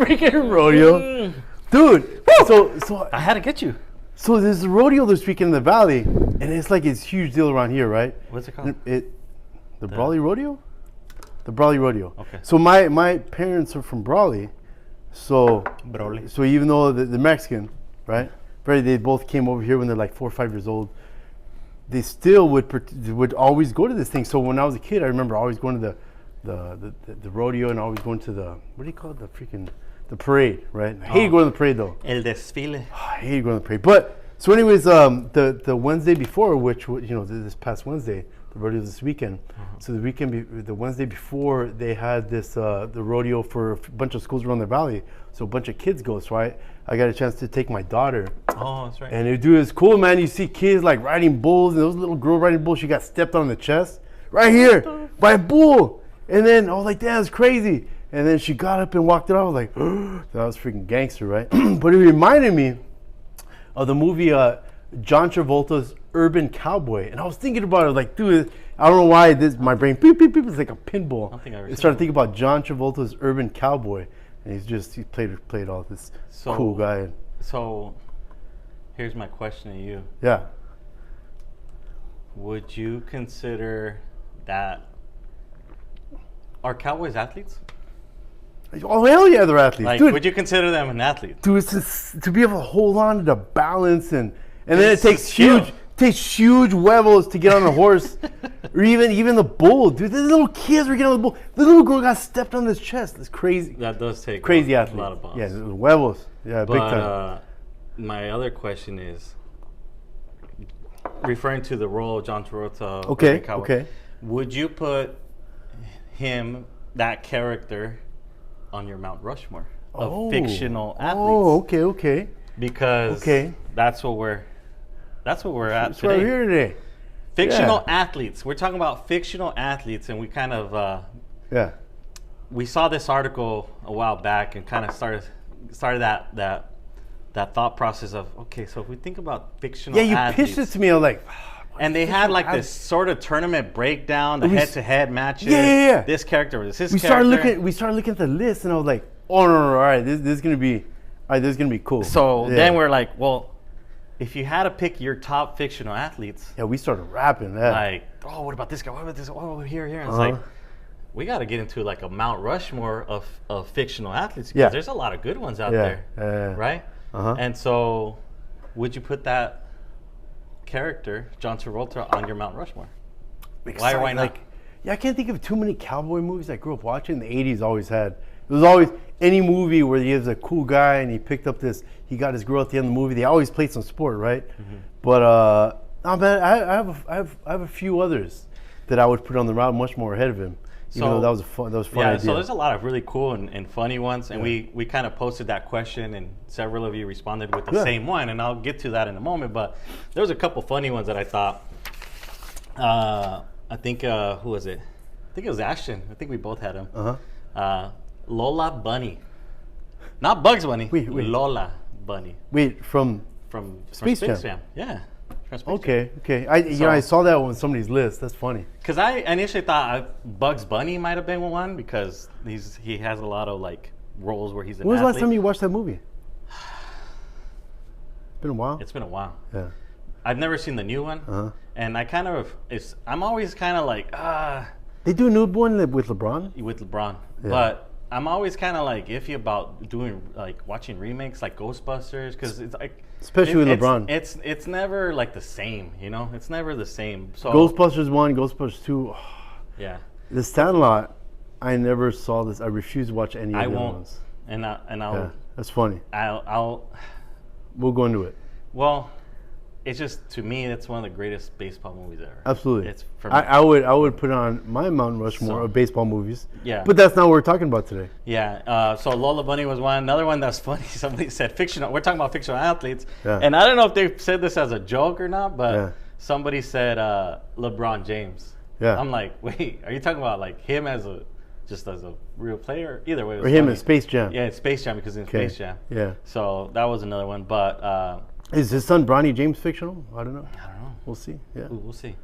freaking rodeo, dude. So I had to get you. So there's a rodeo this weekend in the valley, and it's like it's a huge deal around here, right? What's it called? The Brawley Rodeo. The Brawley Rodeo. Okay. So my parents are from Brawley, so even though the Mexican, right? They both came over here when they're like 4 or 5 years old. They still would always go to this thing. So when I was a kid, I remember always going to the rodeo and always going to the, what do you call it, the parade, right? I hated going to the parade though. El desfile. I hated going to the parade. But so anyways, the Wednesday before, which this past Wednesday, the rodeo this weekend. So the Wednesday before, they had this the rodeo for a bunch of schools around the valley. So a bunch of kids go. So I got a chance to take my daughter. Oh, that's right. And it's cool, man. You see kids like riding bulls, and those little girl riding bulls, she got stepped on the chest right here by a bull. And then I was like, damn, that's crazy. And then she got up and walked it off. I was like, that was freaking gangster, right? But it reminded me of the movie John Travolta's Urban Cowboy. And I was thinking about it, like, dude, I don't know why my brain, beep, beep, beep, it's like a pinball. I started thinking about John Travolta's Urban Cowboy. And he played all this cool guy. So, here's my question to you. Yeah. Would you consider that, are Cowboys athletes? Oh, hell yeah, they're athletes. Like, dude, would you consider them an athlete? Dude, it's to be able to hold on to the balance and then it takes huge huevos to get on a horse. Or even the bull, dude. The little kids were getting on the bull. The little girl got stepped on this chest. That's crazy. That does take crazy a athlete. lot of balls. Yeah, the huevos. Yeah, but, big time. My other question is, referring to the role of John Travolta. Okay. Would you put him, that character, on your Mount Rushmore of fictional athletes? Oh, okay. Because that's what we're at today. Right here today. Fictional athletes. We're talking about fictional athletes, and we kind of we saw this article a while back and kind of started that thought process of, okay, so if we think about fictional athletes. Yeah, you pitched it to me. I was like, and they had like this sort of tournament breakdown, the head-to-head matches. Yeah. This character was his we character. We started looking at the list, and I was like, oh no, all right, this is gonna be cool. So then we're like, well, if you had to pick your top fictional athletes, we started rapping that. Like, oh, what about this guy? What about this? Oh, here. And it's like, we got to get into like a Mount Rushmore of fictional athletes because there's a lot of good ones out there, right? And so, would you put that character, John Travolta, on your Mount Rushmore? Why or why not? I can't think of too many cowboy movies I grew up watching. The 80s always had. It was always any movie where he was a cool guy and he got his girl at the end of the movie. They always played some sport, right? But I have a few others that I would put on the route much more ahead of him. Even though that was fun idea. So there's a lot of really cool and funny ones, and we kind of posted that question, and several of you responded with the same one, and I'll get to that in a moment. But there was a couple funny ones that I thought. I think who was it? I think it was Ashton. I think we both had him. Lola Bunny, not Bugs Bunny. Wait. Lola Bunny. Wait, from Space Jam. Yeah. Okay. I saw that on somebody's list. That's funny. Because I initially thought Bugs Bunny might have been one because he has a lot of like roles where he's an athlete. When was the last time you watched that movie? Been a while. It's been a while. Yeah. I've never seen the new one, and I'm always kind of like They do a new one with LeBron. With LeBron, but I'm always kind of like iffy about watching remakes like Ghostbusters because it's like. Especially with LeBron. It's never like the same, It's never the same. So Ghostbusters 1, Ghostbusters 2. Yeah. The Sandlot, I never saw this. I refuse to watch any of the ones. And I'll. That's funny. We'll go into it. Well, it's just, to me, it's one of the greatest baseball movies ever. Absolutely. It's for me. I would put on my Mount Rushmore of baseball movies. Yeah. But that's not what we're talking about today. Yeah. So Lola Bunny was one. Another one that's funny, somebody said fictional. We're talking about fictional athletes. Yeah. And I don't know if they said this as a joke or not, but somebody said LeBron James. Yeah. I'm like, wait, are you talking about like him as a real player? Either way, it was or him funny. in Space Jam. Yeah, it's Space Jam because in Space Jam. Yeah. So that was another one, but. Is his son Bronny James fictional? I don't know. We'll see. Yeah. We'll see.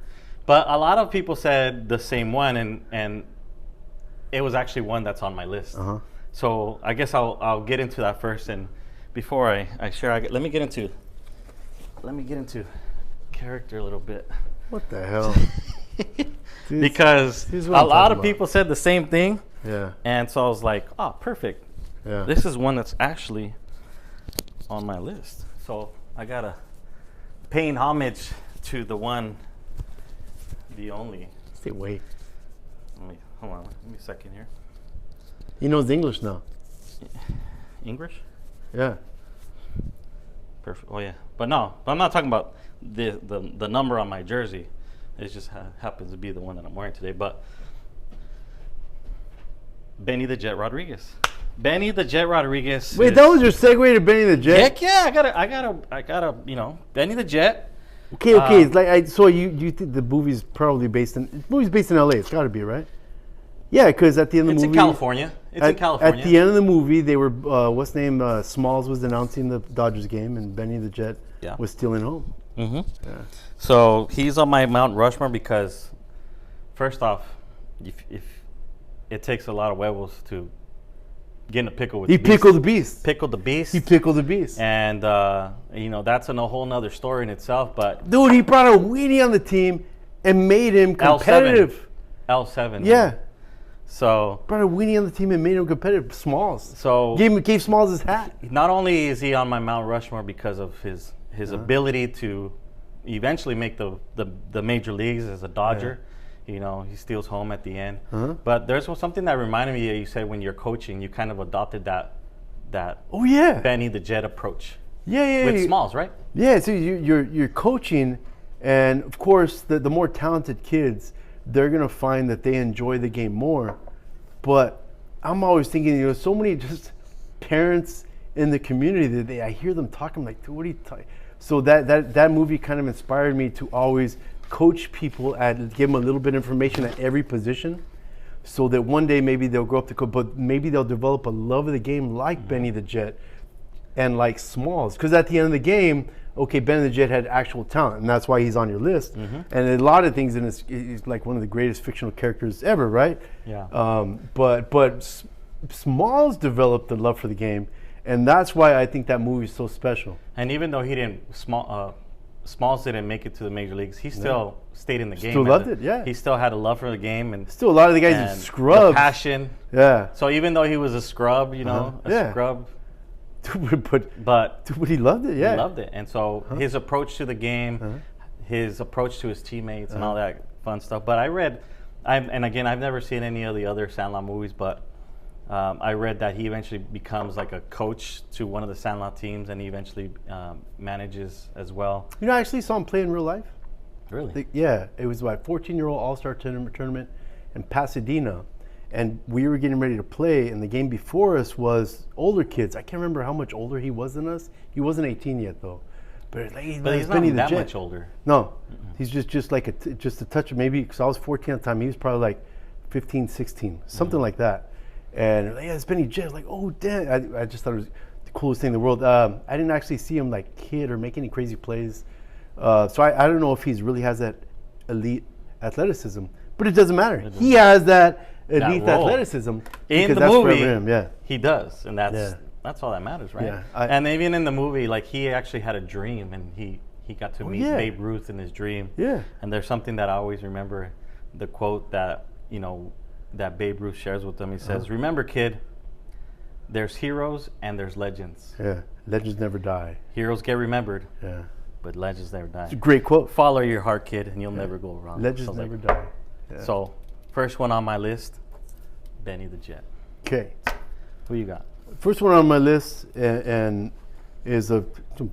But a lot of people said the same one, and it was actually one that's on my list. So I guess I'll get into that first, and before I share, let me get into character a little bit. What the hell? Because a lot of people said the same thing. Yeah. And so I was like, oh, perfect. Yeah. This is one that's actually on my list. So I gotta paying homage to the one, the only. Say wait. Hold on. Give me a second here. He knows English now. English? Yeah. Perfect. Oh yeah. But no, I'm not talking about the number on my jersey. It just happens to be the one that I'm wearing today. But Benny the Jet Rodriguez. Benny the Jet Rodriguez. Wait, that was your segue to Benny the Jet? Heck yeah, I gotta, Benny the Jet. Okay. It's like so you think the movie's probably based in LA. It's got to be, right? Yeah, because at the end of the movie, It's in California. At the end of the movie, they were what's his name? Smalls was announcing the Dodgers game, and Benny the Jet was stealing home. Mm-hmm. Yeah. So he's on my Mount Rushmore because, first off, if it takes a lot of huevos to get in a pickle with. He pickled the beast. Pickled the beast. He pickled the beast. And that's a whole nother story in itself. But dude, he brought a weenie on the team and made him competitive. L7. Yeah. So brought a weenie on the team and made him competitive. Smalls. So gave Smalls his hat. Not only is he on my Mount Rushmore because of his ability to eventually make the major leagues as a Dodger. Yeah. He steals home at the end. But there's something that reminded me that you said when you're coaching, you kind of adopted that Benny the Jet approach. Yeah. With Smalls, right? Yeah. So you're coaching, and of course the more talented kids, they're gonna find that they enjoy the game more. But I'm always thinking, so many just parents in the community that I hear them talking like, dude, what are you talking? So that movie kind of inspired me to always coach people and give them a little bit of information at every position, so that one day maybe they'll grow up to coach, but maybe they'll develop a love of the game like Benny the Jet and like Smalls. Because at the end of the game, okay, Benny the Jet had actual talent, and that's why he's on your list. And a lot of things in this is like one of the greatest fictional characters ever, right? Yeah. But Smalls developed the love for the game, and that's why I think that movie is so special. And even though Smalls didn't make it to the major leagues, he still stayed in the game. Still loved it, yeah. He still had a love for the game, and still a lot of the guys are scrubs. The passion. Yeah. So even though he was a scrub, scrub. But he loved it, yeah. He loved it. And so his approach to the game, his approach to his teammates and all that fun stuff. But and again, I've never seen any of the other Sandlot movies, but I read that he eventually becomes like a coach to one of the Sandlot teams, and he eventually manages as well. I actually saw him play in real life. Really? Yeah. It was my 14-year-old All-Star tournament in Pasadena. And we were getting ready to play, and the game before us was older kids. I can't remember how much older he was than us. He wasn't 18 yet, though. But he's not that much older. No, he's just like just a touch. Maybe because I was 14 at the time, he was probably like 15, 16, something like that. And it's Benny Jet. Like, oh damn! I just thought it was the coolest thing in the world. I didn't actually see him like hit or make any crazy plays, so I don't know if he really has that elite athleticism. But it doesn't matter. He has that elite athleticism in the movie. He does, and that's all that matters, right? Yeah, and even in the movie, like he actually had a dream, and he got to meet Babe Ruth in his dream. Yeah. And there's something that I always remember, the quote that that Babe Ruth shares with him. He says, "Remember, kid, there's heroes and there's legends. Yeah, legends never die. Heroes get remembered. Yeah, but legends never die." It's a great quote. Follow your heart, kid, and you'll never go wrong. Legends never die. Yeah. So, first one on my list, Benny the Jet. Okay. Who you got? First one on my list and is of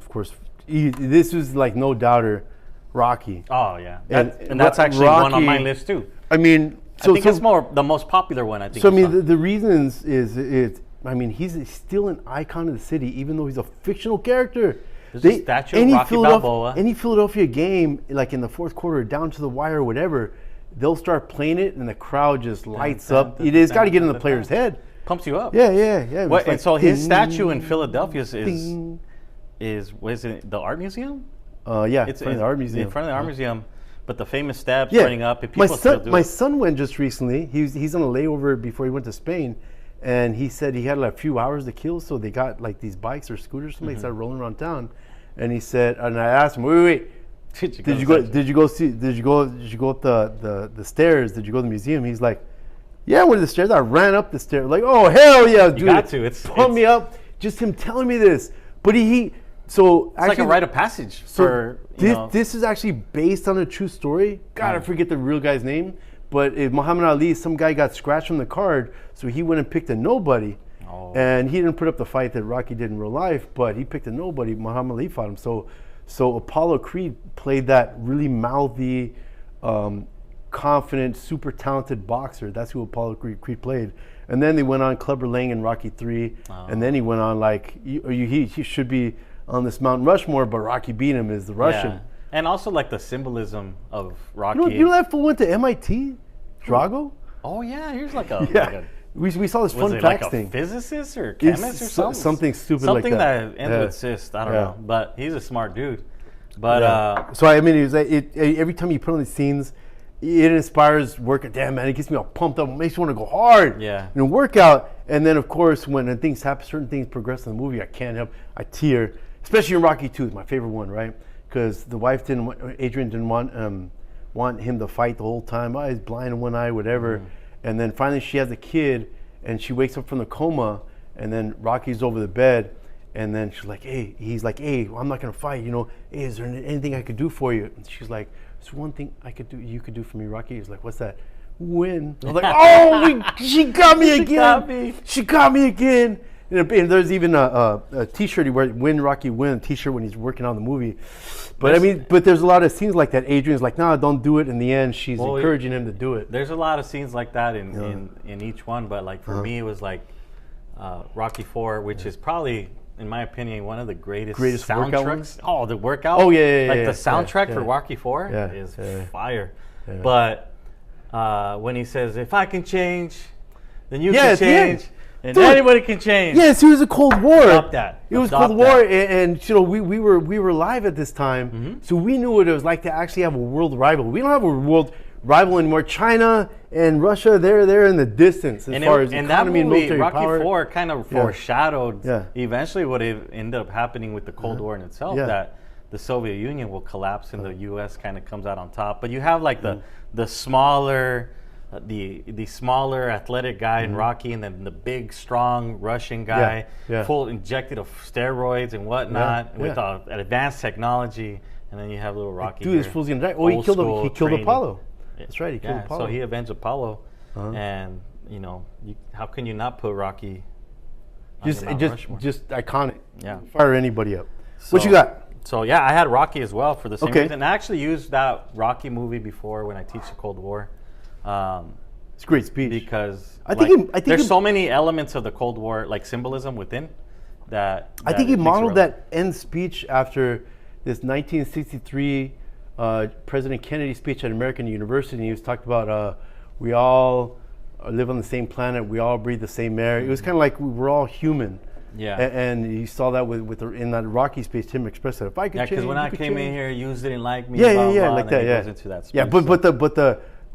course this is like no doubter, Rocky. Oh yeah, and that's actually Rocky, one on my list too. I mean, I think it's more the most popular one. I think. So I mean, the reasons is I mean, he's still an icon of the city, even though he's a fictional character. There's a statue of Rocky Balboa. Any Philadelphia game, like in the fourth quarter, down to the wire or whatever, they'll start playing it, and the crowd just lights up. It's got to get in the player's head. Pumps you up. Yeah. What, and so his statue in Philadelphia is it the art museum? Yeah, it's in front of the art museum. In front of the art museum. But the famous steps running up, and people still do it. My son went just recently. He's on a layover before he went to Spain, and he said he had like a few hours to kill, so they got like these bikes or scooters. Somebody started rolling around town, and he said, and I asked him, wait. Did you go up the stairs? Did you go to the museum? He's like, yeah, I went to the stairs. I ran up the stairs. Like, oh hell yeah, dude! You got to. Pump me up. Just him telling me this. But so it's actually, like a rite of passage for this is actually based on a true story. God, I forget the real guy's name. But Muhammad Ali, some guy got scratched from the card, so he went and picked a nobody. Oh. And he didn't put up the fight that Rocky did in real life, but he picked a nobody. Muhammad Ali fought him. So Apollo Creed played that really mouthy, confident, super talented boxer. That's who Apollo Creed played. And then they went on Clubber Lang in Rocky III, and then he went on like he should be on this Mount Rushmore, but Rocky beat him as the Russian. Yeah. And also like the symbolism of Rocky. You know that fool went to MIT, Drago? Oh yeah, here's like a we saw this fun like facts thing. Physicist or chemist or something? Something stupid like that. Something that ends with cyst. I don't know, but he's a smart dude. But so I mean, every time you put on these scenes, it inspires work. Damn man, it gets me all pumped up. It makes me want to go hard. Yeah. Work out. And then of course, when things happen, certain things progress in the movie, I can't help. I tear, especially in Rocky II. It's my favorite one, right? Because the wife Adrian didn't want him to fight the whole time. Oh, he's blind in one eye, whatever. And then finally she has a kid, and she wakes up from the coma, and then Rocky's over the bed, and then she's like, he's like, I'm not gonna fight, hey, is there anything I could do for you? And she's like, there's one thing you could do for me, Rocky. He's like, what's that? Win. I was like, oh, she got me again. She got me again. And there's even a T-shirt he wears, "Win Rocky Win" T-shirt when he's working on the movie. But there's a lot of scenes like that. Adrian's like, "No, don't do it." In the end, she's encouraging him to do it. There's a lot of scenes like that in each one. But like for me, it was like Rocky IV, which is probably, in my opinion, one of the greatest soundtracks. Oh, the workout. Oh yeah. Like the soundtrack for Rocky IV is fire. Yeah. But when he says, "If I can change, then you can change." And dude, anybody can change. Yes, it was a Cold War. Stop that. It was Cold War, and we were live at this time, so we knew what it was like to actually have a world rival. We don't have a world rival anymore. China and Russia, they're in the distance as far as economy and military power. Rocky IV kind of foreshadowed eventually what ended up happening with the Cold War in itself, that the Soviet Union will collapse and the U.S. kind of comes out on top. But you have like the smaller. The smaller athletic guy in Rocky, and then the big strong Russian guy, full injected of steroids and whatnot, with advanced technology, and then you have little Rocky. Dude, this fool's gonna die. Oh, he killed Apollo. That's right, he killed Apollo. So he avenged Apollo, and how can you not put Rocky? Just iconic. Yeah, fire anybody up. What you got? So I had Rocky as well for the same reason. I actually used that Rocky movie before when I teach the Cold War. It's a great speech because I think there's so many elements of the Cold War, like symbolism within that. I think he modeled that end speech after this 1963 President Kennedy speech at American University. He was talking about we all live on the same planet, we all breathe the same air. It was kind of like we're all human. Yeah, and you saw that in that Rocky speech. Tim expressed that if I could change, because when I came in here, you didn't like me. Like that. Goes into that speech,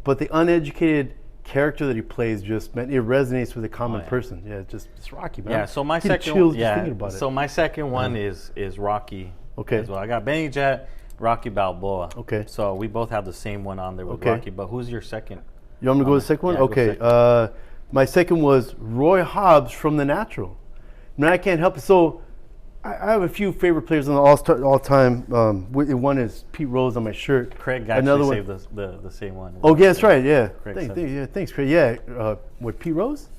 but the uneducated character that he plays it resonates with a common person. Yeah, it's Rocky, man. Yeah. So my second, thinking about it. So my second one is Rocky. Okay. As well, I got Benny Jet, Rocky Balboa. Okay. So we both have the same one on there with Rocky. But who's your second? You want me to go to the second one? Okay. My second was Roy Hobbs from The Natural. I can't help it. So I have a few favorite players on the all-time. One is Pete Rose on my shirt. Craig actually saved the same one. Oh, yeah, that's right. Yeah. Thanks, Craig. Yeah. What, Pete Rose?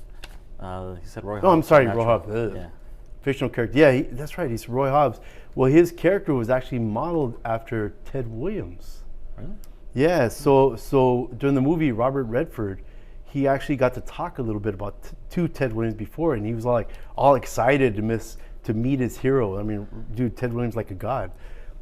He said Roy Hobbs. Oh, I'm sorry, Roy Hobbs. Yeah. Fictional character. Yeah, that's right. He's Roy Hobbs. Well, his character was actually modeled after Ted Williams. Really? Yeah. So during the movie, Robert Redford, he actually got to talk a little bit about to Ted Williams before, and he was all excited to meet his hero. I mean, dude, Ted Williams like a god.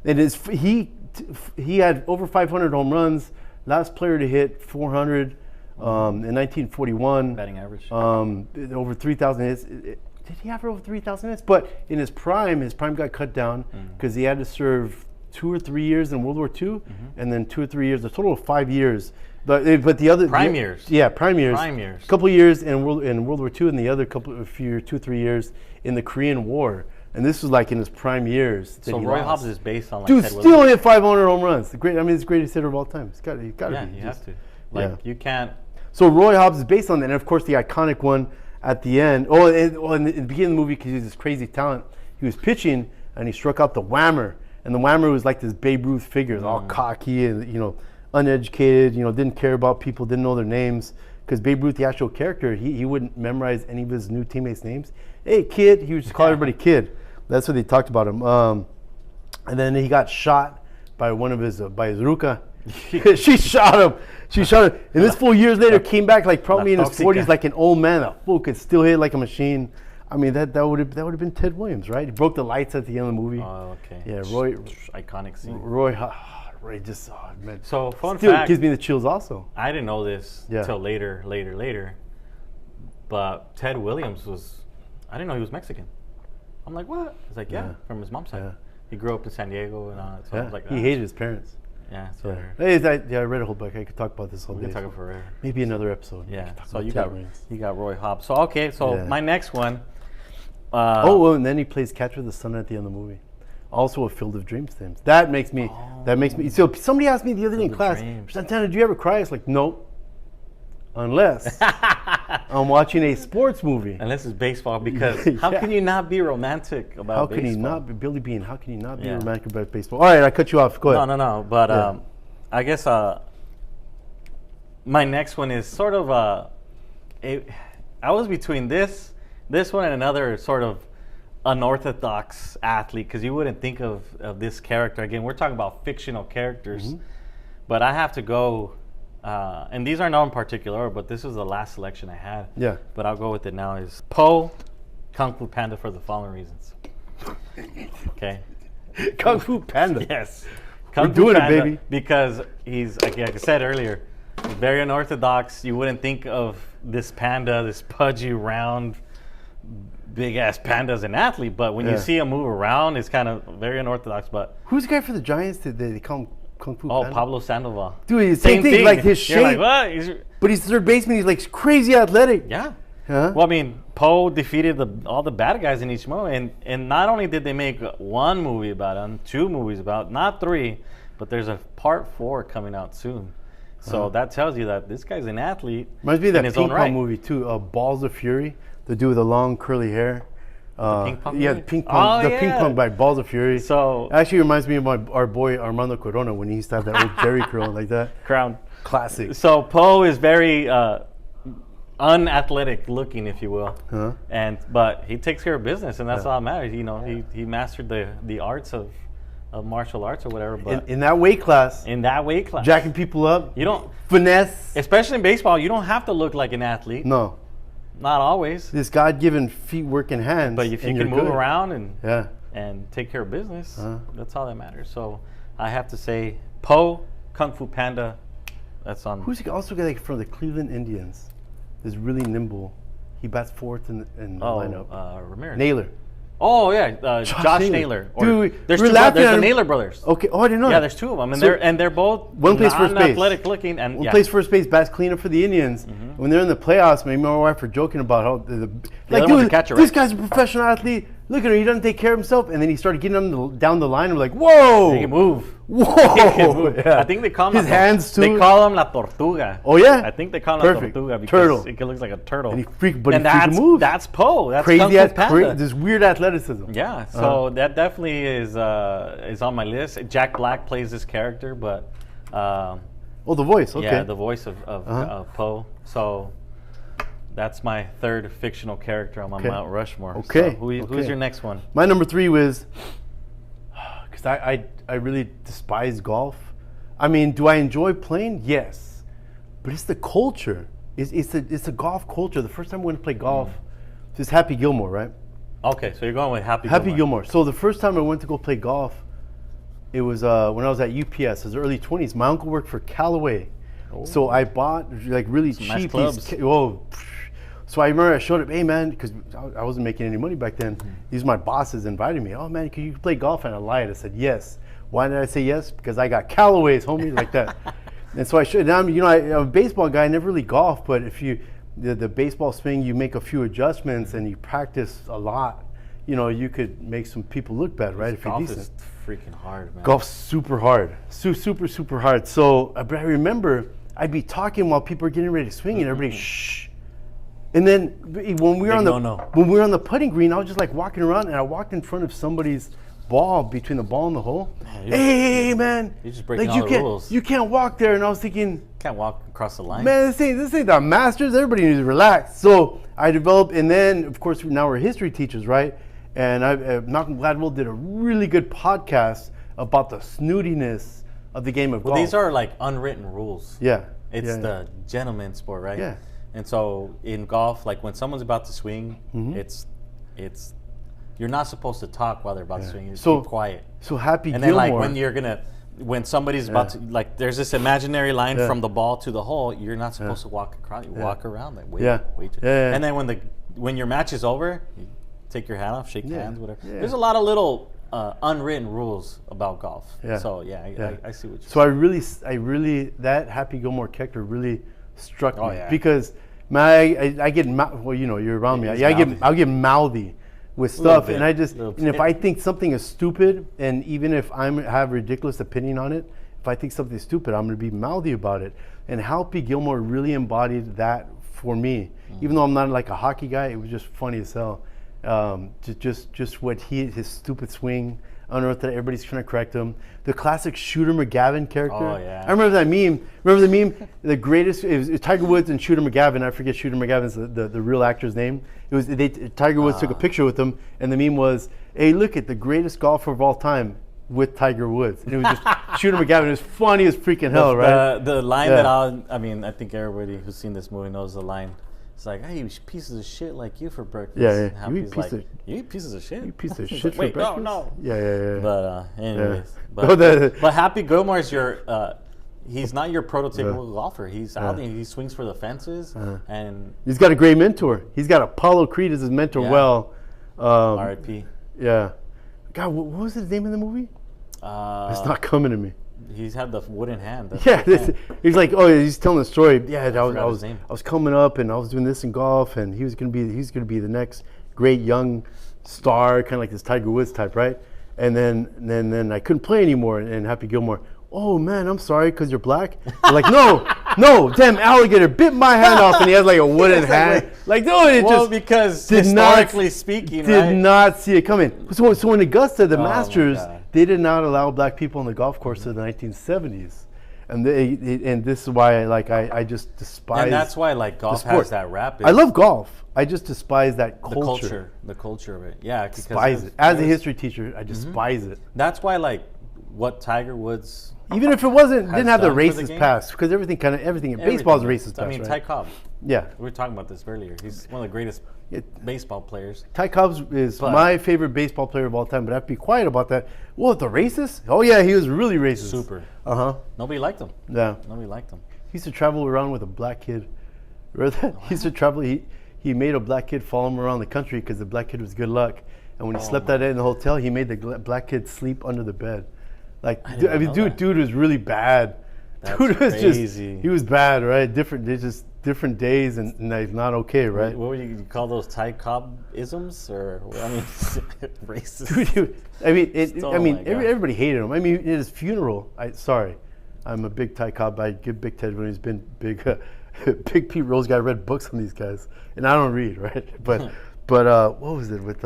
And he had over 500 home runs, last player to hit 400 in 1941. Batting average. Over 3,000 hits. Did he have over 3,000 hits? But in his prime got cut down because he had to serve 2 or 3 years in World War II, and then 2 or 3 years, a total of 5 years. But the other prime years. Yeah, prime years. Prime years. A couple of years in World War II, and the other couple of 2 or 3 years in the Korean War. And this was like in his prime years. So Roy Hobbs is based on like dude Ted still Williams. hit 500 home runs. It's the greatest hitter of all time. It's got to be. Yeah, you have to. Like you can't. So Roy Hobbs is based on that, and of course the iconic one at the end. In the beginning of the movie, because he's this crazy talent, he was pitching and he struck out the whammer, and the whammer was like this Babe Ruth figure, all cocky and uneducated, didn't care about people, didn't know their names. Because Babe Ruth, the actual character, he wouldn't memorize any of his new teammates' names. Hey, kid, he would just call everybody kid. That's what they talked about him. And then he got shot by one of his by his ruka. She shot him. And this fool years later came back like probably in his 40s, like an old man. That fool could still hit like a machine. I mean, that would have been Ted Williams, right? He broke the lights at the end of the movie. Oh, okay. Yeah, Roy. Iconic scene. Roy just man. So fun still fact. Gives me the chills also. I didn't know this until later. But Ted Williams I didn't know he was Mexican. I'm like, what? He's like, yeah, from his mom's side. Yeah. He grew up in San Diego and all that. So I was like, he hated his parents. Yeah, so I read a whole book. I could talk about this all day. We can talk it forever. Maybe another episode. Yeah. So you got Roy Hobbs. So my next one. And then he plays Catch with the Sun at the end of the movie. Also a Field of Dreams theme. That makes me. So somebody asked me the other day in class, Santana, do you ever cry? It's like, nope. Unless I'm watching a sports movie. Unless it's baseball, because how can you not be romantic about baseball? How can you not be Billy Bean? How can you not be romantic about baseball? All right, I cut you off. Go ahead. No. But I guess my next one is sort of I was between this one and another sort of unorthodox athlete, because you wouldn't think of this character. Again, we're talking about fictional characters, but I have to go. And these are not in particular order, but this is the last selection I had. Yeah. But I'll go with it now. Is Po, Kung Fu Panda, for the following reasons. Okay. Kung Fu Panda. Yes. We're doing it, baby. Because he's, like I said earlier, very unorthodox. You wouldn't think of this panda, this pudgy, round, big-ass panda as an athlete. But when you see him move around, it's kind of very unorthodox. But who's the guy for the Giants that they call him? Kung Fu Panda? Pablo Sandoval. Dude, same thing. Like his shape. You're like, what? But he's third baseman. He's like crazy athletic. Yeah. Huh? Well, I mean, Poe defeated all the bad guys in each movie, and not only did they make one movie about him, 2 movies about, not 3, but there's a part 4 coming out soon. So that tells you that this guy's an athlete. Reminds me of that in his ping own pong right. movie too, Balls of Fury. The dude with the long curly hair. The ping pong yeah, movie? ping pong by Balls of Fury. So actually reminds me of our boy Armando Corona when he used to have that old Jerry curl like that. Crown. Classic. So Poe is very unathletic looking, if you will, but he takes care of business, and that's all that matters. You know, he mastered the arts of martial arts or whatever. But in that weight class, jacking people up, you don't finesse. Especially in baseball, you don't have to look like an athlete. No. Not always. This God-given feet working hands. But if you can move around and take care of business, that's all that matters. So I have to say, Po, Kung Fu Panda, that's on. Who's also like from the Cleveland Indians? Is really nimble. He bats fourth in the lineup. Ramirez. Naylor. Oh yeah, Josh Naylor. Dude, there's the Naylor brothers. Okay. Oh, I didn't know. Yeah, there's 2 of them, and they're both one plays first base, athletic looking, and one plays first base, bats cleanup for the Indians. When they're in the playoffs, me and my wife were joking about how this guy's a professional athlete. Look at him, he doesn't take care of himself, and then he started getting down the line. And we're like, whoa, he can move. Whoa, he can move. Yeah. I think they call him his hands too. They call him La Tortuga. Oh yeah, I think they call him La Tortuga because turtle. It looks like a turtle. And he freaking moves. That's Poe. That's crazy. This weird athleticism. Yeah, so that definitely is on my list. Jack Black plays this character, but the voice. Okay. Yeah, the voice of Poe. So that's my 3rd fictional character on my Mount Rushmore. Okay. So who's your next one? My number 3 was because I really despise golf. I mean, do I enjoy playing? Yes, but it's the culture. It's the golf culture. The first time I went to play golf, it's Happy Gilmore, right? Okay, so you're going with Happy Gilmore. So the first time I went to go play golf, it was when I was at UPS. It was early 20s. My uncle worked for Callaway, so I bought like really cheap nice clubs. So I remember I showed up, hey man, because I wasn't making any money back then. These are my bosses invited me. Oh man, can you play golf? And I lied. I said yes. Why did I say yes? Because I got Callaways, homie, like that. And so I should. Now, I'm a baseball guy. I never really golf, but if you the baseball swing, you make a few adjustments and you practice a lot. You could make some people look bad, right? If you're decent. Golf is freaking hard, man. Golf's super hard, super, super hard. So I remember I'd be talking while people are getting ready to swing, and everybody shh. And then when we were on the putting green, I was just like walking around, and I walked in front of somebody's ball between the ball and the hole. Hey, man! You're just breaking all the rules. You can't walk there. And I was thinking, can't walk across the line. Man, this ain't the Masters. Everybody needs to relax. So I developed, and then of course now we're history teachers, right? And Malcolm Gladwell did a really good podcast about the snootiness of the game of golf. These are like unwritten rules. Yeah. It's the gentleman's sport, right? Yeah. And so in golf, like when someone's about to swing, it's you're not supposed to talk while they're about to swing. You just keep quiet. So Happy and Gilmore. And then when somebody's about to, like there's this imaginary line from the ball to the hole, you're not supposed to walk across. You walk around, like wait. And then when your match is over, you take your hat off, shake hands, whatever. Yeah. There's a lot of little unwritten rules about golf. Yeah. So I see what you're saying. So I really that Happy Gilmore character really struck me because I get you're around me. I'll get mouthy with stuff, and if I think something is stupid, and even if I have a ridiculous opinion on it, if I think something is stupid, I'm going to be mouthy about it. And Happy Gilmore really embodied that for me. Even though I'm not like a hockey guy, it was just funny as hell. Just what his stupid swing, unearthed that everybody's trying to correct him. The classic Shooter McGavin character. Oh yeah. I remember that meme. Remember the meme? The greatest. It was Tiger Woods and Shooter McGavin. I forget Shooter McGavin's the real actor's name. It was Tiger Woods took a picture with him, and the meme was, "Hey, look at the greatest golfer of all time with Tiger Woods." And it was just Shooter McGavin. It was funny as freaking hell, right? The line that I think everybody who's seen this movie knows the line. It's like, hey, you pieces of shit like you for breakfast. Yeah. You eat pieces of shit. You piece of shit for breakfast. No. Yeah. But anyways, but Happy Gilmore is he's not your prototypical golfer. He's out there. He swings for the fences, and he's got a great mentor. He's got Apollo Creed as his mentor. Yeah. Well, R.I.P. Yeah. God, what was the name of the movie? It's not coming to me. He's had the wooden hand. He's like, he's telling the story. Yeah, I was coming up and I was doing this in golf, and he's gonna be the next great young star, kind of like this Tiger Woods type, right? And then I couldn't play anymore. And Happy Gilmore, oh man, I'm sorry, because you're black. They're like, no, damn alligator bit my hand off, and he has like a wooden hand. Because historically speaking, did not see it coming. So in Augusta, the Masters, they did not allow black people on the golf course in the 1970s, and this is why I just despise. And that's why golf has that rap. I love golf. I just despise that culture. The culture of it. Yeah, despise it. As a history teacher, I despise it. That's why what Tiger Woods. Even if it didn't have the racist past, because everything in baseball is racist past. I mean, Ty Cobb. Yeah, we were talking about this earlier. He's one of the greatest baseball players. Ty Cobb is my favorite baseball player of all time, but I have to be quiet about that. What, the racist? Oh yeah, he was really racist. Super. Nobody liked him. Yeah. Nobody liked him. He used to travel around with a black kid. Remember that? He used to travel. He made a black kid follow him around the country because the black kid was good luck. And when he slept that night in the hotel, he made the black kid sleep under the bed. Dude was really bad. That's dude was crazy. He was bad, right? Different days, and he's not okay, right? What would you call those Ty Cobb-isms, or racist? Dude, everybody hated him. I mean, at his funeral, I'm a big Ty Cobb. I give Big Ted when he's been big. Big Pete Rose guy read books on these guys, and I don't read, right? But what was it with?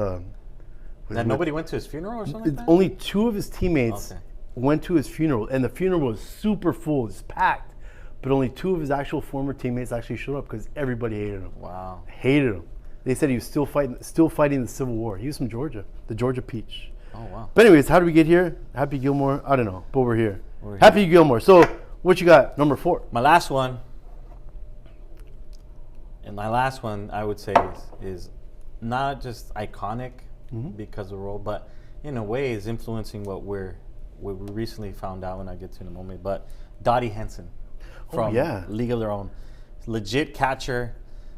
Nobody went to his funeral or something like that? Only two of his teammates went to his funeral, and the funeral was super full, it's packed. But only two of his actual former teammates actually showed up because everybody hated him. Wow. Hated him. They said he was still fighting the Civil War. He was from Georgia, the Georgia Peach. Oh wow. But anyways, how did we get here? Happy Gilmore? I don't know, but we're here. Happy Gilmore. So what you got? Number 4. My last one. And my last one, I would say, is not just iconic because of the role, but in a way is influencing what we recently found out, when I get to in a moment. But Dottie Henson from League of Their Own, legit catcher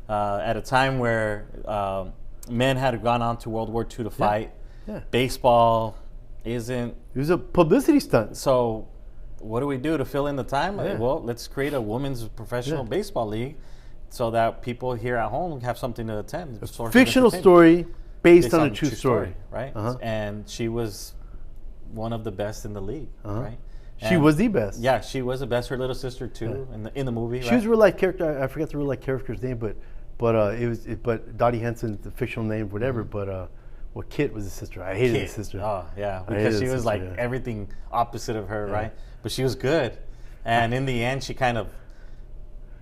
at a time where men had gone on to World War II to fight. Yeah. Baseball, isn't. It was a publicity stunt. So, what do we do to fill in the time? Yeah. Well, let's create a women's professional baseball league, so that people here at home have something to attend. A fictional story based on a true story, right? And she was one of the best in the league, right? She was the best. Yeah, she was the best. Her little sister too, in the movie. She was a real life character. I forget the real life character's name, but Dottie Henson, the fictional name, whatever. But Kit was the sister. I hated the sister. Oh yeah, because she was like everything opposite of her, right? But she was good, and in the end, she kind of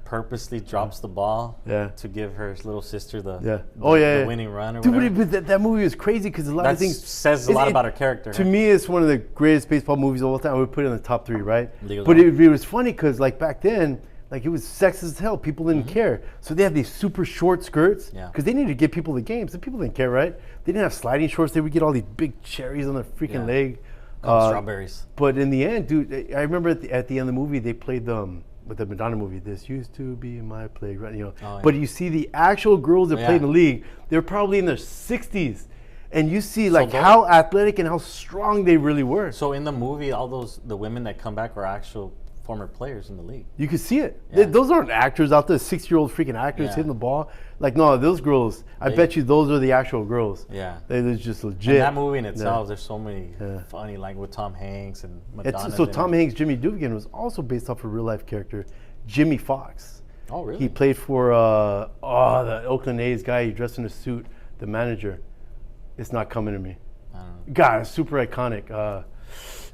purposely drops the ball to give her little sister the winning run. Or Dude, but that movie was crazy because a lot of things says a lot about her character. To me, it's one of the greatest baseball movies of all time. I would put it in the top 3, right? But it was funny because like back then, like it was sexist as hell. People didn't care, so they had these super short skirts because they needed to get people the games. And people didn't care, right? They didn't have sliding shorts. They would get all these big cherries on their freaking leg, strawberries. But in the end, dude, I remember at the end of the movie they played with the Madonna movie, this used to be my playground, you know. But you see the actual girls that play in the league, they're probably in their 60s. And you see like how athletic and how strong they really were. So in the movie, all the women that come back are actual former players in the league. You can see it. Those aren't actors out there, 6-year-old freaking actors hitting the ball. Like, no, those girls, I bet you those are the actual girls. Yeah. They're just legit. And that movie in itself, there's so many funny, like with Tom Hanks and Madonna. So Tom Hanks' Jimmy Dugan was also based off a real life character, Jimmy Fox. Oh, really? He played for the Oakland A's guy. He dressed in a suit, the manager. It's not coming to me. I don't know. God, super iconic.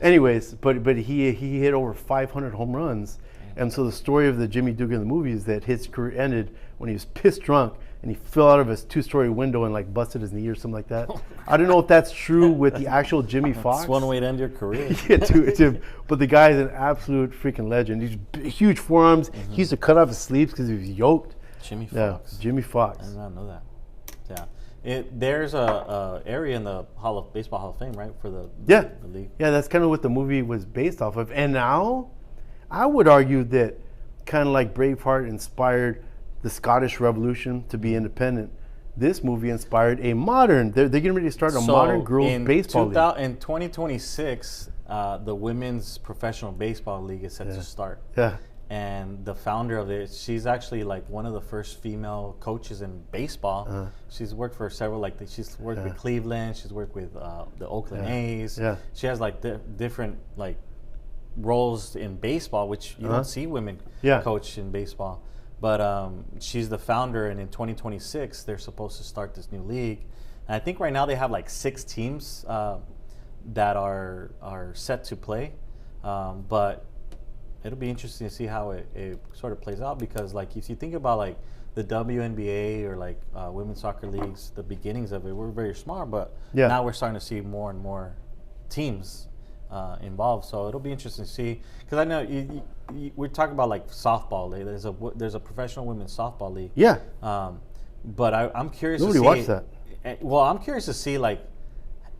Anyways, but he hit over 500 home runs. And so the story of the Jimmy Dugan in the movie is that his career ended when he was pissed drunk and he fell out of his 2-story window and like busted his knee or something like that. I don't know if that's true with the actual Jimmy Fox. It's one way to end your career. But the guy is an absolute freaking legend. He's huge forearms. He used to cut off his sleeves because he was yoked. Jimmy Fox. Yeah, Jimmy Fox. I did not know that. Yeah. There's a area in the Baseball Hall of Fame, right, for the league. Yeah, that's kind of what the movie was based off of. And now, I would argue that kind of like Braveheart inspired the Scottish Revolution to be independent. This movie inspired a modern. They're getting ready to start a modern girls baseball league. In 2026, the Women's Professional Baseball League is set to start. Yeah. And the founder of it, she's actually like one of the first female coaches in baseball. She's worked for several, she's worked with Cleveland. She's worked with the Oakland A's. Yeah. She has like different like roles in baseball, which you don't see women coach in baseball. But she's the founder, and in 2026 they're supposed to start this new league. And I think right now they have like 6 teams that are set to play, but it'll be interesting to see how it sort of plays out, because like if you think about like the WNBA or like women's soccer leagues, the beginnings of it were very small, but now we're starting to see more and more teams involved. So it'll be interesting to see, because I know we're talking about like softball. There's a professional women's softball league. Yeah. But I'm curious. Nobody watched that. Well, I'm curious to see like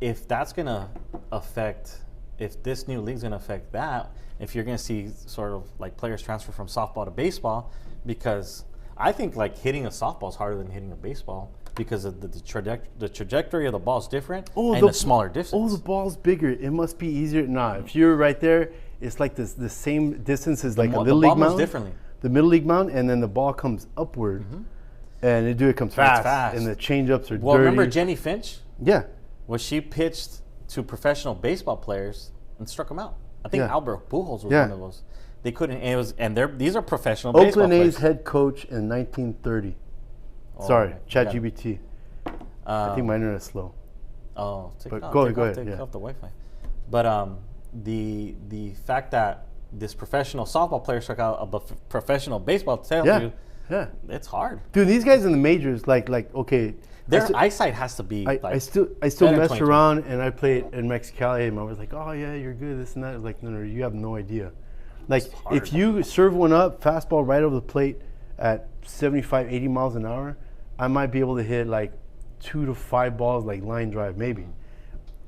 if that's gonna affect, if this new league's gonna affect that. If you're going to see sort of like players transfer from softball to baseball, because I think like hitting a softball is harder than hitting a baseball because of the trajectory of the ball is different and the smaller distance. Oh, the ball's bigger. It must be easier. Nah, if you're right there, it's like the same distance as like a little league mound. Differently. The middle league mound, and then the ball comes upward, and it comes fast, and the changeups are dirty. Well, remember Jenny Finch? Yeah. Well, she pitched to professional baseball players and struck them out. I think Albert Pujols was one of those. They couldn't. These are professional baseball Oakland players. A's head coach in 1930. Sorry, ChatGPT. I think my internet's slow. Oh, go ahead. Take off the Wi-Fi. But the fact that this professional softball player struck out a professional baseball tells you, it's hard. Dude, these guys in the majors, like okay. Their eyesight has to be. I still messed around, and I played in Mexicali, and I was like, oh yeah, you're good, this and that. I was like, no, you have no idea. Like if you serve one up, fastball right over the plate at 75, 80 miles an hour, I might be able to hit like 2 to 5 balls, like line drive maybe.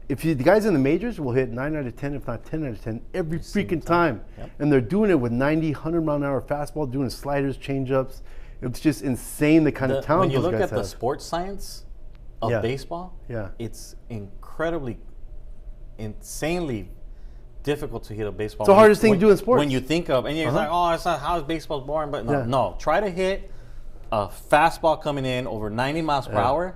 The guys in the majors will hit 9 out of 10, if not 10 out of 10, every freaking time. Yep. And they're doing it with 90, 100 mile an hour fastball, doing sliders, changeups. It's just insane the kind of talent those guys have. When you look at the sports science of baseball, it's incredibly insanely difficult to hit a baseball. It's the hardest thing to do in sports. When you think of, and you're like, oh, it's not, how is baseball boring? But no, try to hit a fastball coming in over 90 miles per hour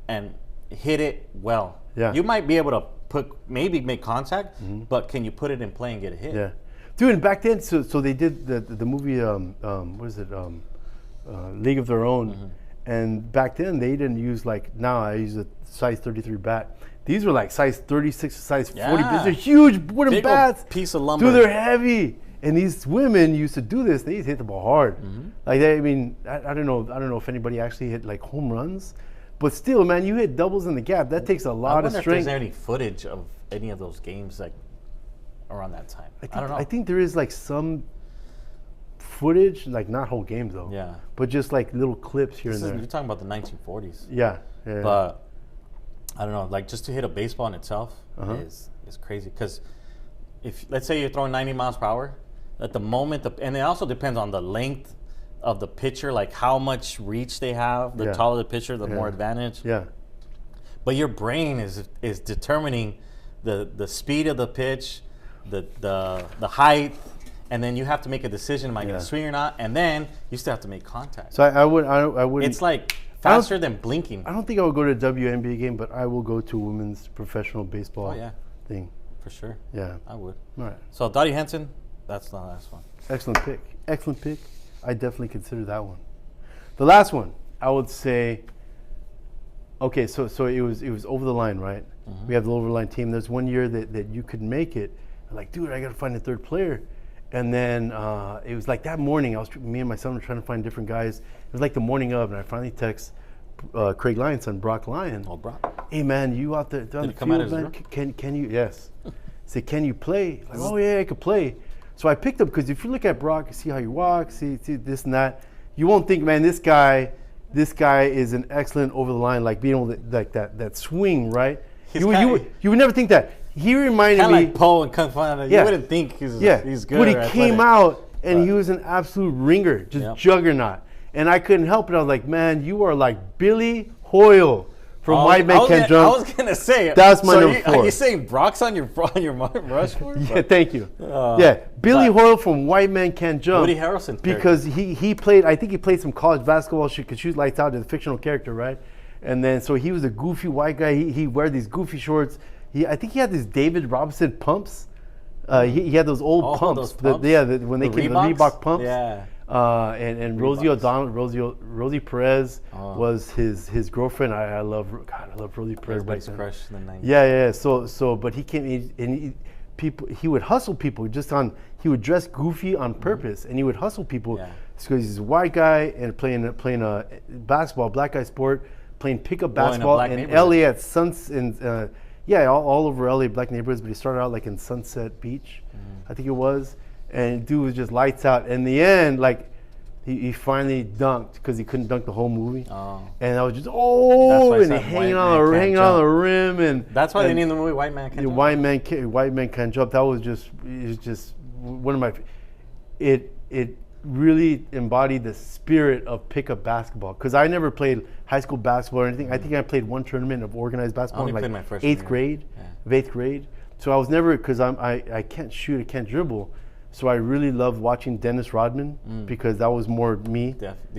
and hit it well. Yeah. You might be able to maybe make contact, but can you put it in play and get a hit? Yeah. Dude, and back then, so they did the movie, what is it, League of Their Own. And back then, they didn't use now I use a size 33 bat. These were like size 36, size 40. These are huge wooden bats. Piece of lumber. Dude, they're heavy. And these women used to do this. They used to hit the ball hard. I don't know if anybody actually hit like home runs. But still, man, you hit doubles in the gap. That takes a lot of strength. I wonder if there's any footage of any of those games around that time. I don't know. I think there is some footage, not whole games though. Yeah. But just little clips here and there. You're talking about the 1940s. Yeah. But I don't know, just to hit a baseball in itself is crazy. Because if, let's say you're throwing 90 miles per hour, at the moment, and it also depends on the length of the pitcher, how much reach they have. The taller the pitcher, the more advantage. Yeah. But your brain is determining the speed of the pitch, the height, and then you have to make a decision: am I going to swing or not? And then you still have to make contact. So I would. It's faster than blinking. I don't think I would go to a WNBA game, but I will go to a women's professional baseball thing. For sure. Yeah. I would. All right. So Dottie Henson, that's the last one. Excellent pick. Excellent pick. I definitely consider that one. The last one, I would say. Okay, so it was over the line, right? We have the over the line team. There's one year that you could make it. I'm like, dude, I got to find a third player. And then it was that morning. Me and my son were trying to find different guys. It was the morning of, and I finally text Craig Lyon's son, Brock Lyon. Oh, Brock. Hey man, you out there on the field, man? Can you? Yes. Say, can you play? Oh yeah, I could play. So I picked up because if you look at Brock, see how he walks, see this and that, you won't think, man, this guy is an excellent over the line, being able to that swing, right? You would never think that. He reminded me like Poe and Kung Fu. You wouldn't think he's good. But he came out and he was an absolute ringer, just juggernaut. And I couldn't help it. I was like, man, you are like Billy Hoyle from White Man Can't Jump. I was gonna say that's my number 4. Are you saying Brock's on your Rushmore? Yeah, thank you. Billy Hoyle from White Man Can't Jump. Woody Harrelson. Because he played. I think he played some college basketball. Could shoot lights out. As a fictional character, right? And then so he was a goofy white guy. He wear these goofy shorts. I think he had these David Robinson pumps. He had those old pumps. Those pumps? When they came, the Reebok pumps. Yeah. And Rosie O'Donnell, Rosie Perez was his girlfriend. I love Rosie Perez. Everybody's crush in the 90s. Yeah. So but he came and he would hustle people he would dress goofy on purpose and he would hustle people because he's a white guy and playing a basketball, black guy sport, playing pickup basketball in LA at all over LA, black neighborhoods. But he started out in Sunset Beach, I think it was. And dude was just lights out. In the end, he finally dunked because he couldn't dunk the whole movie. Oh. And I was just hanging on the rim, and that's why they named the movie White Man Can't Jump. White Man Can't Jump. That was just one of my. It really embodied the spirit of pickup basketball because I never played high school basketball or anything. I think I played one tournament of organized basketball in my eighth grade. So I was never because I can't shoot, I can't dribble. So I really loved watching Dennis Rodman because that was more me.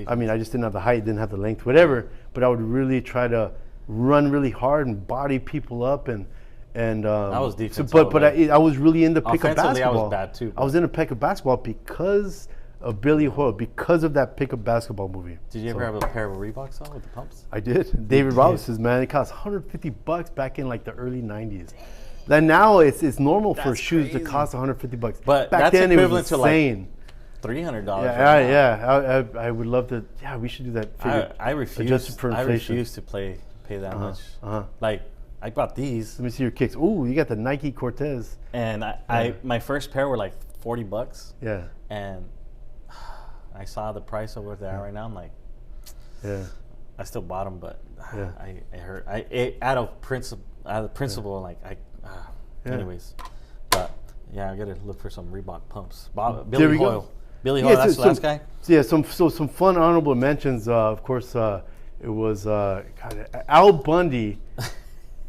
I mean, I just didn't have the height, didn't have the length, whatever. But I would really try to run really hard and body people up and I was defensive. But I was really into pickup basketball. I was bad too. I was into pickup basketball because of Billy Hoyle, because of that pickup basketball movie. Did you ever have a pair of Reeboks on with the pumps? I did. David Robinson's, man. It cost $150 back in the early 90s. Then now it's normal for shoes to cost $150. But back that's then it was insane. To $300. Yeah. I would love to. Yeah, we should do that. I refuse. Adjusted for inflation. I refuse to pay that much. I bought these. Let me see your kicks. Ooh, you got the Nike Cortez. And my first pair were $40. Yeah. And I saw the price over there right now. I'm like, I still bought them, but it hurt. Out of principle, anyways. But I gotta look for some Reebok pumps. Billy Hoyle. Billy Hoyle, that's the last guy. Yeah, some fun honorable mentions. Of course, it was Al Bundy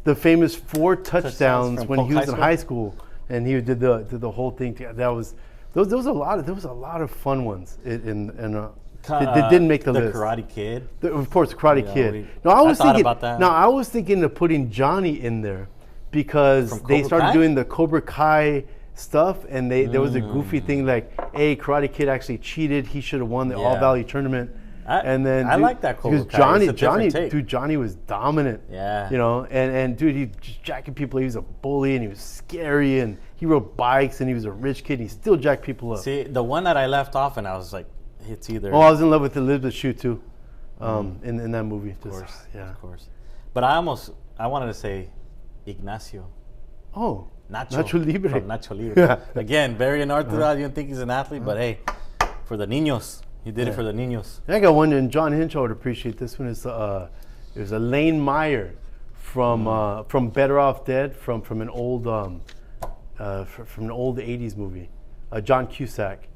the famous 4 touchdowns from when he Polk was in high school, and he did the whole thing. That was there was a lot of fun ones that didn't make the list. The Karate Kid. Of course, the Karate Kid. I thought about that. No, I was thinking of putting Johnny in there because they started doing the Cobra Kai stuff, and there was a goofy thing like, hey, Karate Kid actually cheated. He should have won the All Valley tournament. And then I like that Cobra Kai. Johnny was dominant. Yeah. You know, and dude, he just jacking people. He was a bully and he was scary, and he rode bikes and he was a rich kid and he still jacked people up. See, the one that I left off and I was like, it's either. Oh, I was in love with Elizabeth Shue too, in that movie. Of course. But I wanted to say Ignacio. Oh. Nacho Libre. From Nacho Libre. Again, very unorthodox. You don't think he's an athlete, but hey, for the niños. He did it for the niños. I got one, and John Hinch, I would appreciate this one. It was Elaine Meyer from Better Off Dead, from an old from an old '80s movie. John Cusack,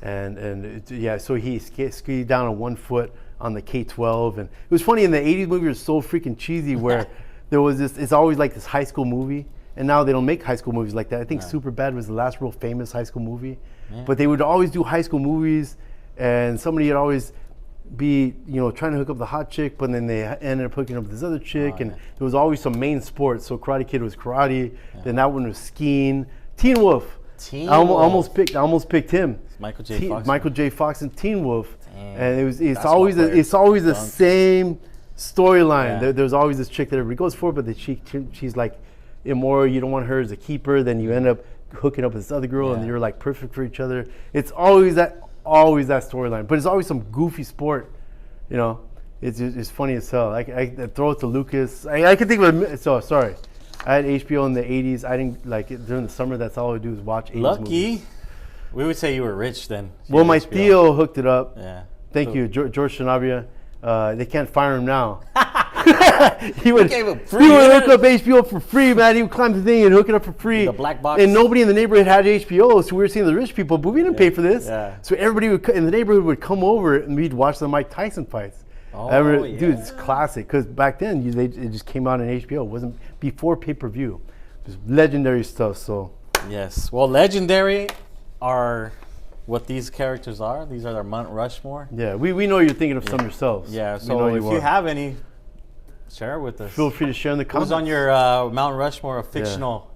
so he skied down on 1 foot on the K-12, and it was funny in the '80s movie. It was so freaking cheesy where there was this. It's always like this high school movie. And now they don't make high school movies like that. I think Superbad was the last real famous high school movie. Yeah. But they would always do high school movies, and somebody would always be, trying to hook up the hot chick, but then they ended up hooking up with this other chick, and there was always some main sport. So Karate Kid was karate, then that one was skiing. Teen Wolf. I almost picked him. It's Michael J. Fox. Michael J. Fox and Teen Wolf. Damn. And it's always the same storyline. Yeah. There's always this chick that everybody goes for, but she's like immoral. You don't want her as a keeper. Then you end up hooking up with this other girl, and you're like perfect for each other. It's always that storyline, but it's always some goofy sport. It's funny as hell. I throw it to Lucas. I can think of it. So sorry, I had HBO in the '80s. I didn't like it during the summer. That's all I would do is watch '80s Lucky. movies. We would say you were rich then. Well, my Theo hooked it up. Yeah. Thank you, George Sanabria. They can't fire him now. he would hook up HBO for free, man. He would climb the thing and hook it up for free. The black box. And nobody in the neighborhood had HBO, so we were seeing the rich people, but we didn't pay for this. Yeah. So everybody in the neighborhood would come over and we'd watch the Mike Tyson fights. Dude, it's classic, because back then it just came out on HBO. It wasn't before pay-per-view. It was legendary stuff. So yes, well, legendary are what these characters are. These are their Mount Rushmore. Yeah, we know you're thinking of some yourselves. Yeah, so if you have any, share with us. Feel free to share in the comments. Who's on your Mount Rushmore of fictional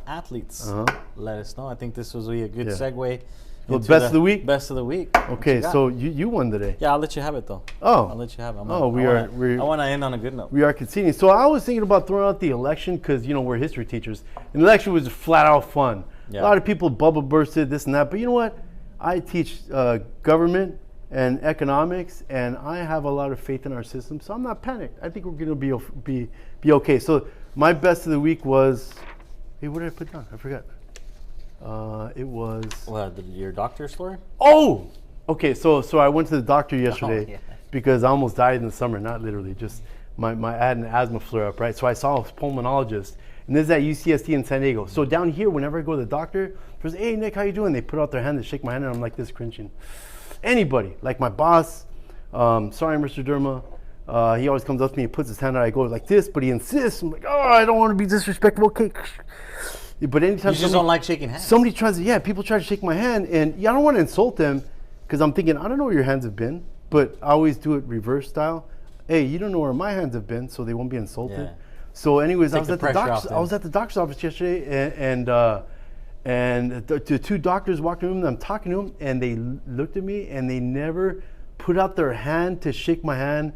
athletes? Let us know. I think this was really a good segue. Well, best of the week? Best of the week. Okay, so you won today. Yeah, I'll let you have it though. Oh. I'll let you have it. I want to end on a good note. We are conceding. So I was thinking about throwing out the election because, we're history teachers. And the election was flat out fun. Yeah. A lot of people bubble bursted, this and that. But you know what? I teach government and economics, and I have a lot of faith in our system. So I'm not panicked. I think we're going to be okay. So my best of the week was, hey, what did I put down? I forgot. It was your doctor story. Oh, okay. So I went to the doctor yesterday because I almost died in the summer. Not literally, just I had an asthma flare up, right? So I saw a pulmonologist, and this is at UCSD in San Diego. So down here, whenever I go to the doctor, there's, hey Nick, how you doing? They put out their hand to shake my hand, and I'm like this cringing. Anybody, like my boss, sorry, Mr. Derma. He always comes up to me and puts his hand out. I go like this, but he insists. I'm like, oh, I don't want to be disrespectful. Okay. But anytime you just don't like shaking hands. Somebody people try to shake my hand, and I don't want to insult them because I'm thinking, I don't know where your hands have been, but I always do it reverse style. Hey, you don't know where my hands have been, so they won't be insulted. Yeah. So anyways, I was at the doctor's office yesterday, and the two doctors walked in the room, and I'm talking to them, and they looked at me, and they never put out their hand to shake my hand,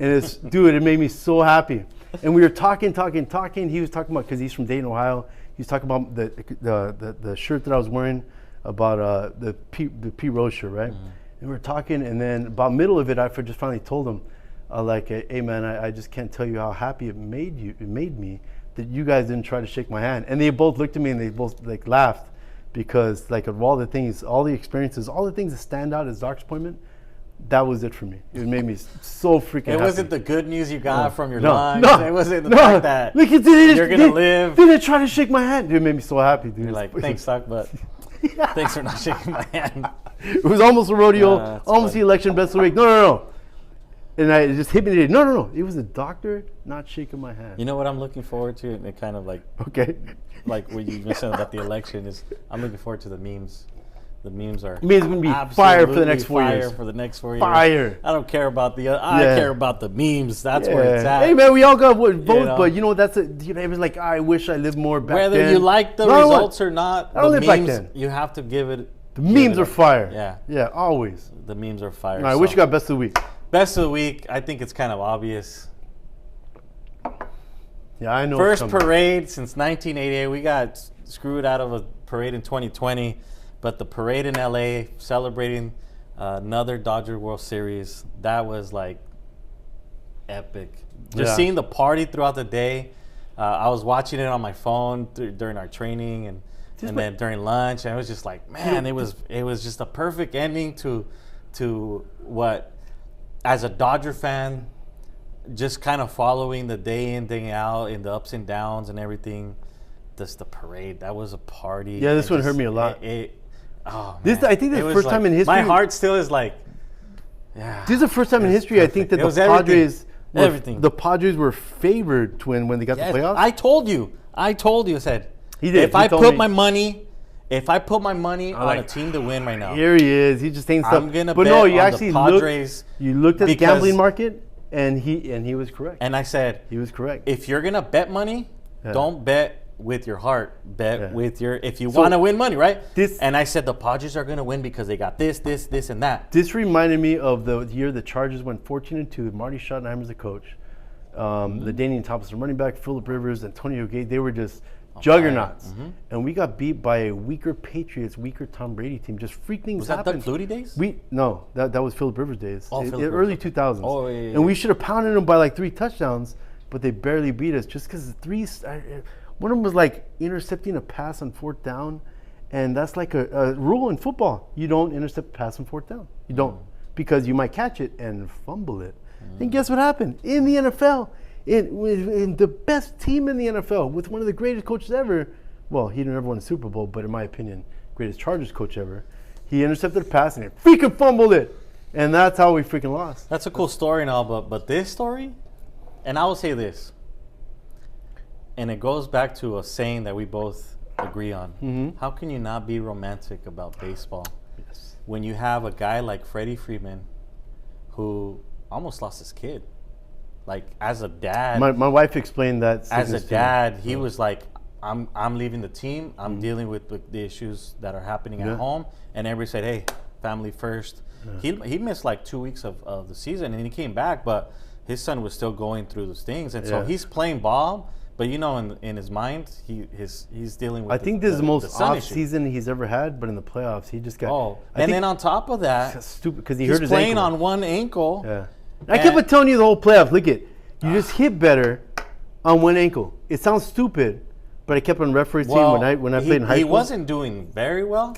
and it made me so happy. And we were talking. He was talking about, because he's from Dayton, Ohio. He was talking about the shirt that I was wearing, about the Pete Rose shirt, right? Mm-hmm. And we were talking, and then about middle of it, I just finally told him, hey man, I just can't tell you how happy it made me that you guys didn't try to shake my hand. And they both looked at me and they both laughed, because of all the things, all the experiences, all the things that stand out as doctor's appointment, that was it for me. It made me so freaking happy. It wasn't the good news you got from your lungs. It wasn't the fact that you're going to live. They didn't try to shake my hand. It made me so happy, dude. You're like, thanks, Doc, but thanks for not shaking my hand. It was almost a rodeo, almost funny. The election best of the week. No. And I just hit me today. No. It was a doctor not shaking my hand. You know what I'm looking forward to? And it kind of like, okay. Like what you mentioned about the election is I'm looking forward to the memes. The memes are going to be fire for the next 4 years. Fire for the next 4 years. Fire. I don't care about I care about the memes. That's where it's at. Hey, man, we all got votes, but you know, it was like, I wish I lived more back Whether then. you like the results or not, I don't live back then. You have to give it. The memes are fire. Yeah. Yeah, always. The memes are fire. All right, what you got best of the week? Best of the week, I think it's kind of obvious. Yeah, I know. First parade since 1988. We got screwed out of a parade in 2020. But the parade in LA celebrating another Dodger World Series, that was like epic. Just seeing the party throughout the day. I was watching it on my phone during our training and then during lunch. And it was just like, man, it was just a perfect ending to what, as a Dodger fan, just kind of following the day in, day out in the ups and downs and everything. Just the parade, that was a party. Yeah, this one hurt me a lot. Oh, I think the first time in history. My heart still is like, yeah. This is the first time in history I think that the Padres were favored to win when they got the playoffs. I told you. I said, he did. If I put my money on a team to win right now, here he is. He just saying stuff. I'm gonna bet on the Padres. You looked at the gambling market, and he was correct. And I said he was correct. If you're gonna bet money, don't bet with your heart, bet with your, if you want to win money, right? And I said the Padres are going to win because they got this, and that. This reminded me of the year the Chargers went 14-2. Marty Schottenheimer's the coach. The Daniel Thompson running back, Phillip Rivers, Antonio Gay, they were just juggernauts. Mm-hmm. And we got beat by a weaker Patriots, weaker Tom Brady team. Just freak things happened. Was that Doug Flutie days? No, that was Phillip Rivers days. Early 2000s. Oh, yeah. And we should have pounded them by like 3 touchdowns, but they barely beat us just because one of them was like intercepting a pass on 4th down, and that's like a rule in football. You don't intercept a pass on 4th down. You don't, because you might catch it and fumble it. And guess what happened? In the NFL, in the best team in the NFL, with one of the greatest coaches ever, well, he never won a Super Bowl, but in my opinion, greatest Chargers coach ever, he intercepted a pass and he freaking fumbled it. And that's how we freaking lost. That's a cool story and all, but this story, and I will say this, and it goes back to a saying that we both agree on. Mm-hmm. How can you not be romantic about baseball when you have a guy like Freddie Freeman who almost lost his kid? Like, as a dad. My wife explained that. As a dad, he was like, I'm leaving the team. I'm dealing with the issues that are happening at home. And everybody said, hey, family first. Yeah. He missed like 2 weeks of the season, and he came back, but his son was still going through those things. And so he's playing ball. But in his mind, he's dealing with. I think this is the most off season he's ever had. But in the playoffs, he just got. Oh, and then on top of that, stupid because he hurt his ankle. He's playing on one ankle. Yeah, I kept telling you the whole playoffs. Look you just hit better on one ankle. It sounds stupid, but I kept on referencing when I played in high school. He wasn't doing very well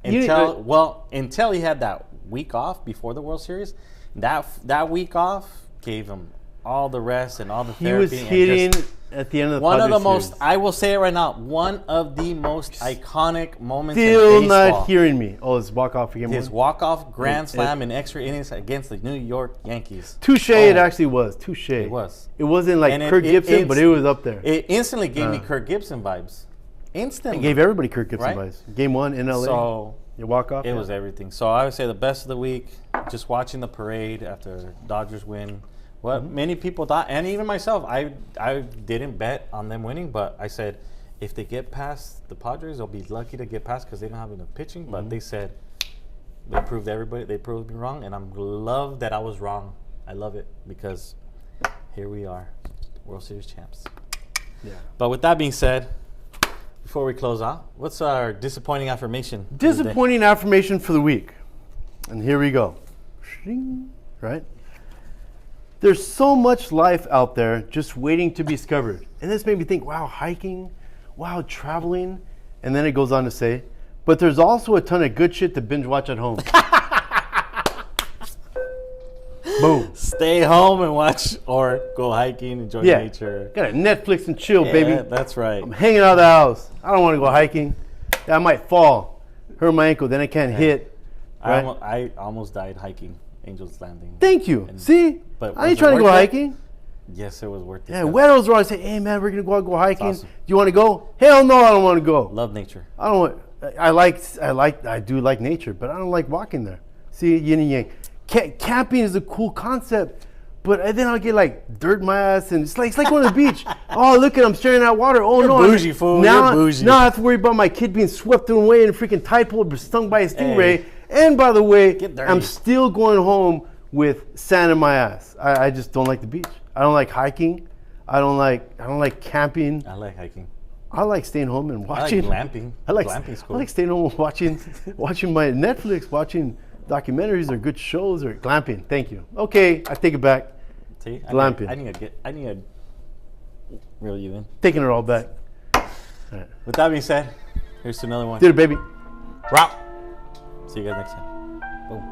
until he had that week off before the World Series. That week off gave him all the rest and all the therapy. He was hitting at the end of the one of the series. most, I will say it right now, one of the most iconic moments Still in baseball. Not hearing me. Oh, his walk-off game. His walk-off grand slam in extra innings against the New York Yankees. Touche, it actually was. Touche. It was. It wasn't like Kirk Gibson, but it was up there. It instantly gave me Kirk Gibson vibes. Instantly. It gave everybody Kirk Gibson vibes. Game 1 in LA. So your walk-off. It was everything. So I would say the best of the week, just watching the parade after Dodgers win. What many people thought, and even myself, I didn't bet on them winning, but I said if they get past the Padres, they'll be lucky to get past because they don't have enough pitching. But they said they proved me wrong, and I'm glad that I was wrong. I love it because here we are, World Series champs. Yeah. But with that being said, before we close out, what's our disappointing affirmation? Disappointing affirmation for the week, and here we go. Right. There's so much life out there just waiting to be discovered. And this made me think, wow, hiking, wow, traveling. And then it goes on to say, but there's also a ton of good shit to binge watch at home. Boom. Stay home and watch or go hiking, enjoy nature. Got to Netflix and chill, baby. That's right. I'm hanging out of the house. I don't want to go hiking. I might fall, hurt my ankle, then I can't hit. Right? I almost died hiking Angel's Landing. Thank you. See? But I ain't trying to go hiking. Yes, it was worth it. Yeah, widows are always saying, hey, man, we're going to go out, go hiking. Awesome. Do you want to go? Hell no, I don't want to go. Love nature. I don't want, I do like nature, but I don't like walking there. See, yin and yang. Camping is a cool concept, but then I'll get like dirt in my ass, and it's like going to the beach. Oh, look at I'm staring at water. Oh, You're no. Bougie, fool. You're bougie. Now I have to worry about my kid being swept away in a freaking tide pool or stung by a stingray. Hey. And by the way, I'm still going home with sand in my ass. I just don't like the beach. I don't like hiking. I don't like camping. I like hiking. I like staying home and watching. I like glamping. Glamping's cool. I like staying home watching my Netflix, watching documentaries or good shows or glamping. Thank you. Okay, I take it back. See, glamping. I need to reel you in. Taking it all back. All right. With that being said, here's to another one. Did it, baby. Route. See you guys next time. Boom.